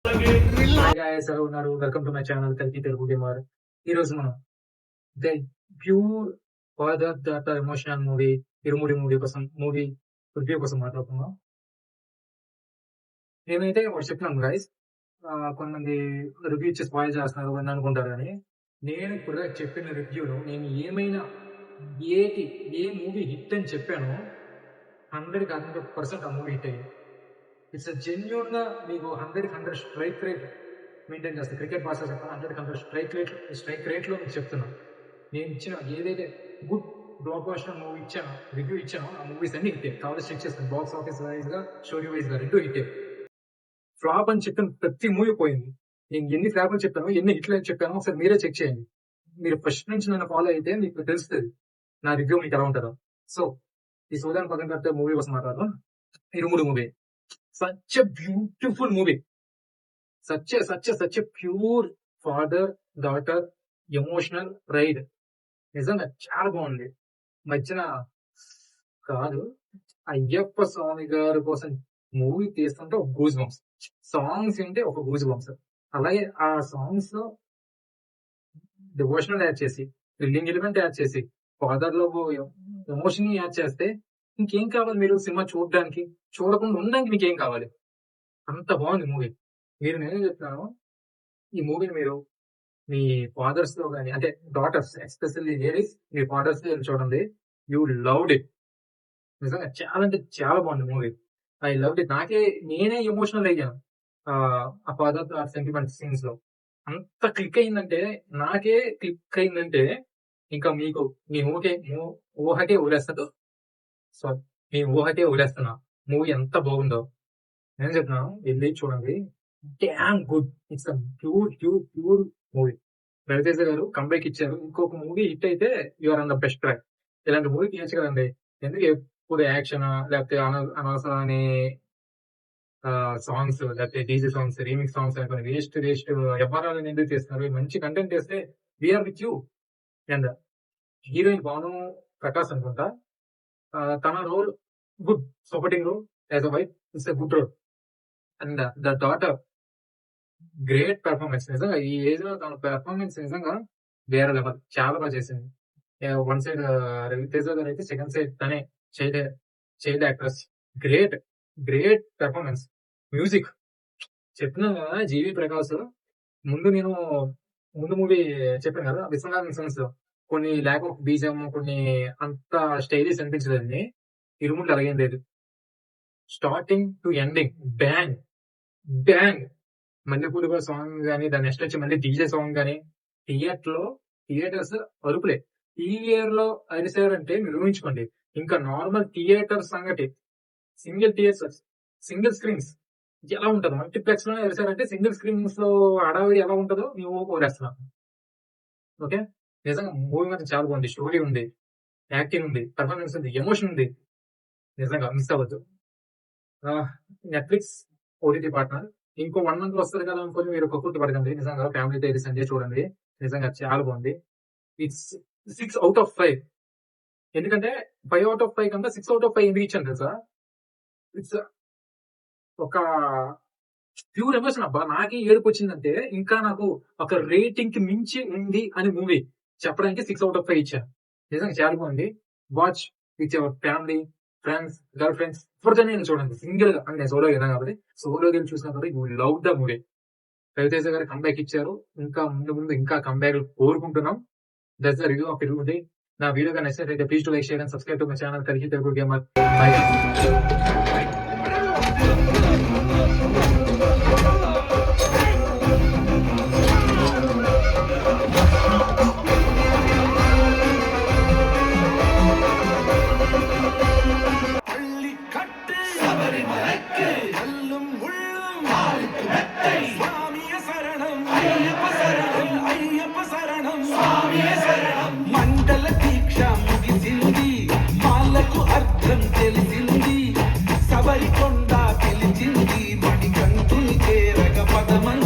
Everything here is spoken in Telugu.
హాయ్ గైస్, ఎలా ఉన్నారు? వెల్కమ్ టు మై ఛానల్ కల్కి తెలుగు గేమర్. ఈ రోజు మనం the pure father daughter emotional movie irumudi movie review కోసం మాట్లాడుతున్నాం. నేనైతే ఒకటి చెప్తున్నాను గైస్, కొంతమంది రివ్యూ ఇచ్చి స్పాయిల్ చేస్తున్నారు అని అనుకుంటారు, కానీ నేను ఇప్పుడు చెప్పిన రివ్యూలో నేను ఏ మూవీ హిట్ అని చెప్పానో 100% ఆ మూవీ హిట్ అయ్యింది. ఇట్స్ జెన్యూన్ గా మీకు 100 స్ట్రైక్ రేట్ మెయింటైన్ చేస్తాను. క్రికెట్ భాష చెప్తాను, 100 స్ట్రైక్ రేట్ లో మీకు చెప్తున్నాను. నేను ఇచ్చిన ఏదైతే good blockbuster movie review ఇచ్చానో ఆ మూవీస్ అన్ని హిట్టే. కావాలి చెక్ చేస్తాను, బాక్స్ ఆఫీస్ వైజ్ గా స్టోరీ వైజ్ గా రెండు హిట్టే. ఫ్లాప్ అని చెప్పిన ప్రతి మూవీ పోయింది. నేను ఎన్ని ఫ్లాప్ అని చెప్పాను, ఎన్ని హిట్లు అని చెప్పాను, ఒకసారి మీరే చెక్ చేయండి. మీరు ఫస్ట్ నుంచి నన్ను ఫాలో అయితే మీకు తెలుస్తుంది నా రివ్యూ మీకు ఎలా ఉంటుందో. సో ఈ సోదాన్ని పక్కన పెడితే మూవీ కోసం మాట్లాడదాం. ఇరుముడు movie such a beautiful movie, such a pure father daughter emotional ride. నిజంగా చాలా బాగుంది. మధ్యన కాదు, అయ్యప్ప స్వామి గారి కోసం మూవీ తీస్తుంటే ఒక గూజ్ బంప్స్, సాంగ్స్ వింటే ఒక గూజ్ బంప్స్. అలాగే ఆ సాంగ్స్ లో డివోషనల్ యాడ్ చేసి, థ్రిల్లింగ్ ఎలిమెంట్ యాడ్ చేసి, ఫాదర్ లో ఎమోషన్ యాడ్ చేస్తే ఇంకేం కావాలి? మీరు సినిమా చూడకుండా ఉండడానికి మీకేం కావాలి? అంత బాగుంది మూవీ. నేనేం చెప్తున్నాను, ఈ మూవీని మీరు మీ ఫాదర్స్ లో కానీ, అంటే డాటర్స్ ఎస్పెషల్లీ లేడీస్, మీ ఫాదర్స్ లో చూడండి. You loved it. నిజంగా చాలా అంటే చాలా బాగుంది మూవీ. I loved it. నేనే ఎమోషనల్ అయ్యాను ఆ ఫాదర్ సెంటిమెంట్ సీన్స్ లో. అంత క్లిక్ అయిందంటే ఇంకా మీకు మీ ఊహకే ఊరేస్తుంది. సో మీ ఊహకే ఊరేస్తున్నా మూవీ ఎంత బాగుందో. నేను చెప్తున్నాను, వెళ్ళి చూడండి. Damn good. It's pure movie. Ravi Teja గారు కంబ్యాక్ ఇచ్చారు. ఇంకొక మూవీ హిట్ అయితే you're on the best track. ఇలాంటి మూవీ తీయచ్చు కదండి. ఎందుకు ఎప్పుడు యాక్షన్, లేకపోతే అనవసరమైన సాంగ్స్, లేకపోతే డీజే సాంగ్స్, రీమిక్స్ సాంగ్స్ అనుకుని వేస్ట్ వ్యవహారాలను ఎందుకు చేస్తున్నారు? మంచి కంటెంట్ చేస్తే we're with you. And heroine Bhanu Prakash అనుకుంటా, తన role good, supporting role as a wife. It's a good role. And the daughter great performance. నిజంగా ఈ ఏజ్ లో తన పెర్ఫార్మెన్స్ నిజంగా వేరే లెవెల్. చాలా బాగా చేసింది. వన్ సైడ్ రవితేజ గారు అయితే, సెకండ్ సైడ్ తనే child actress. Great performance. Music చెప్పినా కదా, జీవి ప్రకాష్. ముందు మూవీ చెప్పాను కదా, విశ్వనాథన్ సన్స్, కొన్ని ల్యాక్ ఆఫ్ బీజం, కొన్ని అంత స్టైలిష్ అనిపించదండి. ఇరుముళ్ళు అలాగేం లేదు. Starting to ending bang. మల్లెపూలుగా సాంగ్ కానీ, దాని నెక్స్ట్ వచ్చి మళ్ళీ డీజే సాంగ్ కానీ, థియేటర్స్ అరుపులే. ఈ ఇయర్ లో అరిసారంటే మీరు ఊహించుకోండి. ఇంకా నార్మల్ థియేటర్ సంగతి, సింగిల్ స్క్రీన్స్ ఎలా ఉంటుందో, మల్టీప్లెక్స్ లో అరిసారంటే సింగిల్ స్క్రీన్స్ లో హడావిడి ఎలా ఉంటుందో మేము కోరేస్తున్నాం. ఓకే, నిజంగా మూవీ మాత్రం చాలా బాగుంది. స్టోరీ ఉంది, యాక్టింగ్ ఉంది, పర్ఫార్మెన్స్ ఉంది, ఎమోషన్ ఉంది. నిజంగా మిస్ అవ్వద్దు. Netflix OTT partner. ఇంకో 1 month వస్తుంది కదా అనుకుని మీరు కక్కుర్తి పడకండి. నిజంగా ఫ్యామిలీతో ఇది సండే చూడండి. నిజంగా చాలా బాగుంది. It's 6 out of 5. ఎందుకంటే 5 out of 5 కన్నా 6 out of 5 ఎందుకు ఇచ్చాను తెలుసా? ఇట్స్ ఒక ప్యూర్ ఎమోషన్. అబ్బా, నాకే ఏడుపు వచ్చిందంటే ఇంకా నాకు ఒక రేటింగ్ కి మించి ఉంది అని మూవీ చెప్పడానికి 6 out of 5 ఇచ్చాను. నిజంగా చాలా బాగుంది. Watch with your family, friends, girlfriends, ఎవరితోనే చూడండి. సింగిల్ గా, అంటే సోలో వెళ్ళాను కాబట్టి సోలో గేమ్ చూసినా కాబట్టి you love the movie. Ravi Teja గారు కంబ్యాక్ ఇచ్చారు. ఇంకా ముందు ఇంకా కంబ్యాక్ కోరుకుంటున్నాం. That's the review of Irumudi. నా వీడియో గా నచ్చినట్లయితే please to like, share and subscribe to my channel కల్కి తెలుగు గేమర్. మండల దీక్ష ముగిసింది, మాలకు అర్థం తెలిసింది, సబరికొండ గెలిచింది, మణికంఠుని చేరగ పదమంది.